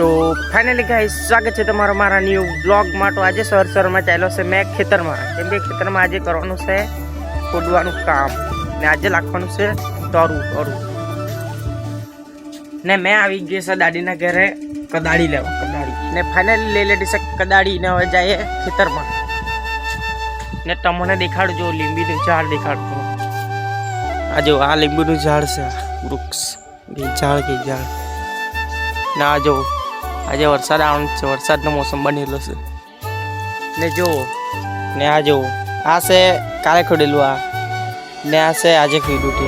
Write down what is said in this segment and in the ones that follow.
तो finally guys स्वागत है તમારો મારા ન્યુ બ્લોગ માં। તો આજે સરમાં ચાલ્યો છે મેં ખેતરમાં, કેમ કે ખેતરમાં આજે કરવાનું છે ખોદવાનું કામ ને આજે લાખવાનું છે તરું ને મેં આવી ગયો છે દાદીના ઘરે કદાળી લેવા, કદાળી ને ફાઇનલી લઈ લીધી છે કદાળી ને હવે જાય ખેતરમાં ને તમને દેખાડજો લીંબીનું ઝાડ દેખાડજો। આ જો આ લીંબુનું ઝાડ છે, વૃક્ષ ઝાડ ના જો આજે વરસાદ આવવાનો છે, વરસાદનો મોસમ બનેલો છે ને જો ને આ જો આ છે કાલે ખોડેલું, આ ને આ છે આજે ખોડ્યું છે,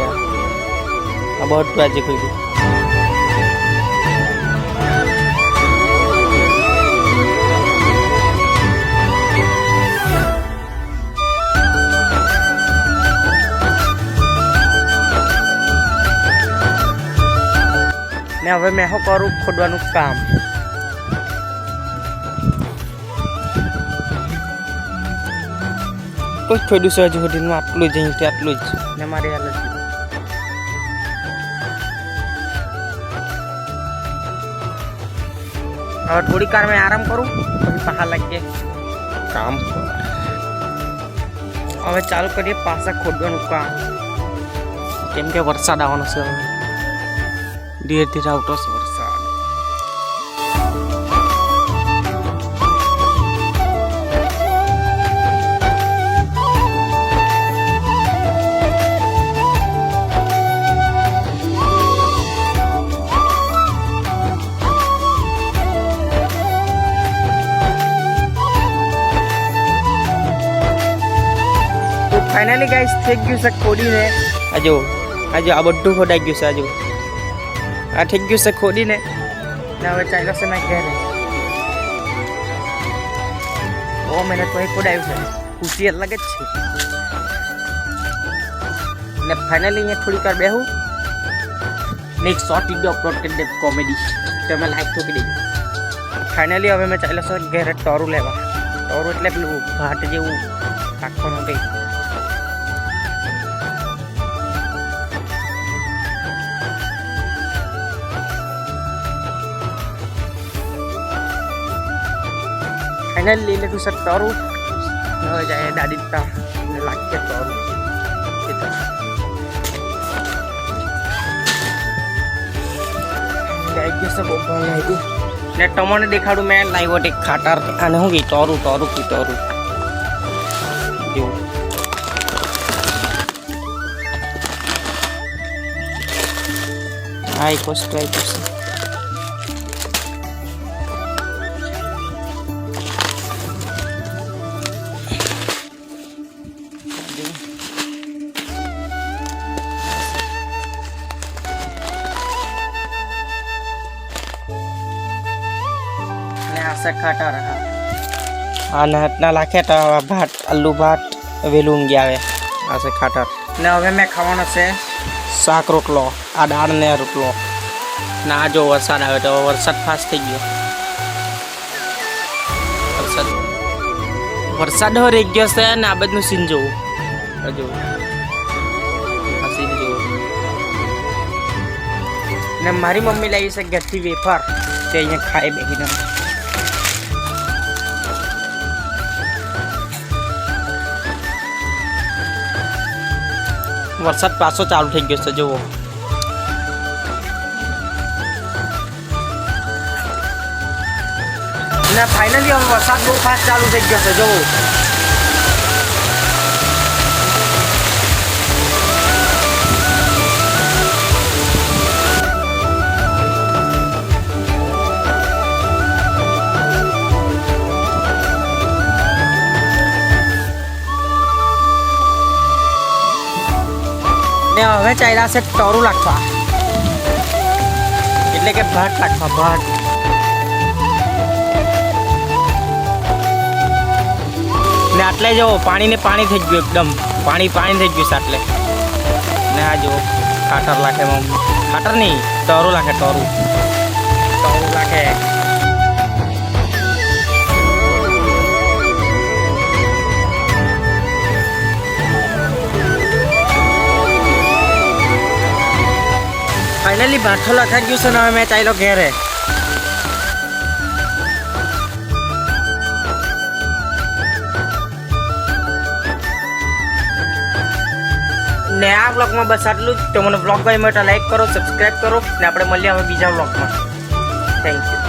આ બધું આજે ખોડ્યું। ને હવે મેં શું કરું ખોદવાનું કામ। કોઈ ખોદ્યું છે હજુ સુધીનું આટલું જ, અહીંથી આટલું જ ને મારી હાલત। હવે થોડી વાર મેં આરામ કરું પછી પાછા લાગીએ કામ પર। હવે ચાલુ કરીએ પાછા ખોદવાનું કામ, કેમ કે વરસાદ આવવાનો છે, હવે ધીરે ધીરે આવતો છે વરસાદ। તો ફાઇનલી ગાઈસ થઈ ગયું છે ખોડીને, આજો આ બધું ખોદાઈ ગયું છે, આજો આ થઈ ગયું છે ખોદીને ને હવે ચાલ્યો છે મેં ઘરે। ઓ મને તો ખોડાયું છે, ખુશી અલગ જ છે ને ફાઇનલી અહીંયા થોડીક વાર બેહું ને એક શોર્ટ વિડીયો અપલોડ કરી દે કોમેડી, તમે લાઈક ઠોકી દેજો। ફાઇનલી હવે મેં ચાલ્યો છે ઘરે તરું લેવા, તરું એટલે પેલું ભાટ જેવું રાખવાનું કંઈ। फाइनल ले लेटू सर तरू હવે જાય દાદી તા ને લાગે તરું ગાઈ કે સબ બોલ લાગ્યું ને તમને દેખાડું મેં લાવ્યો એક ખાટર, આને હું ગઈ તરું જો આ એક વસ્તુ આવી છે। ખાટર આને હાથના લાખે તો ભાત આલુ ભાત વેલું ઊંઘી આવે, આ છે ખાટર ને હવે મેં ખાવાનો છે શાક રોટલો, આ દાળ ને રોટલો ને આ જો વરસાદ આવે તો વરસાદ ફાસ્ટ થઈ ગયો, વરસાદ હવે રહી ગયો છે ને આ બધું સીન જોવું, હજુ આ સીન જોવું ને મારી મમ્મી લાવી છે ઘરથી વેફર તે અહીંયા ખાઈ બેસીને। વરસાદ પાછો ચાલુ થઈ ગયો છે જુઓ, ને ફાઇનલી હવે વરસાદ બહુ ફાસ્ટ ચાલુ થઈ ગયો છે જુઓ। ને હવે ચાલ્યા છે તરું લાખવા, એટલે કે ભાત લાખવા, ભાત ને આટલે જો પાણી થઈ ગયું, એકદમ પાણી થઈ ગયું છે આટલે ને આ જો ખાટર લાખે મમ્મી, ખાટર નહીં તરું લાખે, તરું લાખે। फाइनली भाठो लखा गयो से ना मैं चाइलो घेरे ને આ વ્લોગમાં બસ આટલું જ. તો મને વ્લોગ ગમ્યો તો લાઈક કરો, સબસ્ક્રાઈબ કરો ને આપણે મળીએ હવે બીજા વ્લોગમાં. Thank you.